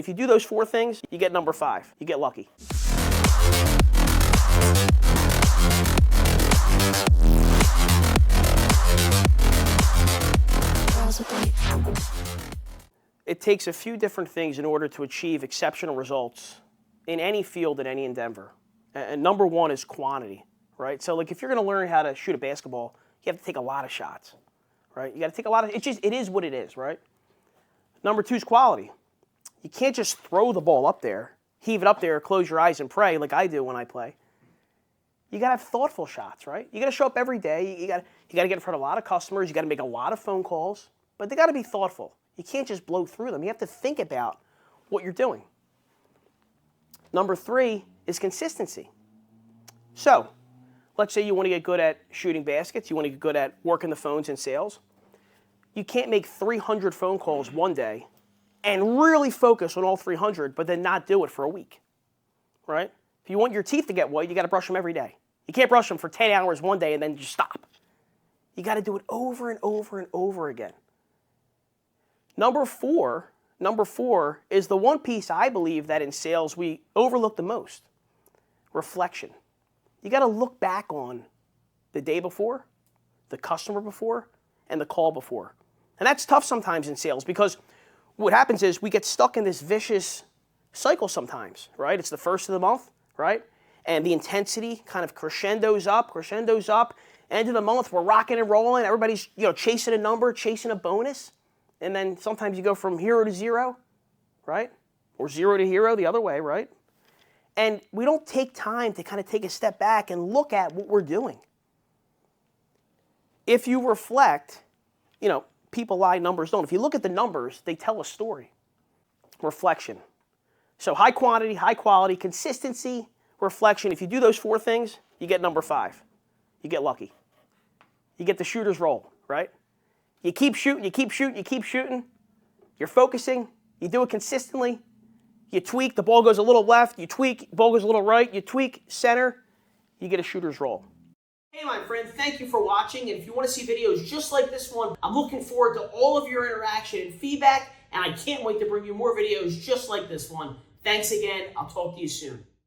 If you do those 4 things, you get number 5. You get lucky. It takes a few different things in order to achieve exceptional results in any field, in any endeavor. And number 1 is quantity, right? So like if you're going to learn how to shoot a basketball, you have to take a lot of shots, right? You got to take a lot of, it is what it is, right? Number 2 is quality. You can't just throw the ball up there, heave it up there, close your eyes and pray like I do when I play. You got to have thoughtful shots, right? You got to show up every day. You got to get in front of a lot of customers. You got to make a lot of phone calls, but they got to be thoughtful. You can't just blow through them. You have to think about what you're doing. Number 3 is consistency. So, let's say you want to get good at shooting baskets. You want to get good at working the phones in sales. You can't make 300 phone calls one day and really focus on all 300, but then not do it for a week, right? If you want your teeth to get white, you got to brush them every day. You can't brush them for 10 hours one day and then just stop. You got to do it over and over and over again. Number four is the one piece I believe that in sales we overlook the most: reflection. You got to look back on the day before, the customer before, and the call before. And that's tough sometimes in sales because what happens is we get stuck in this vicious cycle sometimes, right? It's the first of the month, right? And the intensity kind of crescendos up. End of the month, we're rocking and rolling. Everybody's, chasing a number, chasing a bonus. And then sometimes you go from hero to zero, right? Or zero to hero the other way, right? And we don't take time to kind of take a step back and look at what we're doing. If you reflect, people lie, numbers don't. If you look at the numbers, they tell a story. Reflection. So high quantity, high quality, consistency, reflection. If you do those 4 things, you get number 5. You get lucky. You get the shooter's roll, right? You keep shooting, you keep shooting, you keep shooting. You're focusing. You do it consistently. You tweak, the ball goes a little left. You tweak, ball goes a little right. You tweak, center. You get a shooter's roll. Hey, my friend, thank you for watching. And if you want to see videos just like this one, I'm looking forward to all of your interaction and feedback. And I can't wait to bring you more videos just like this one. Thanks again. I'll talk to you soon.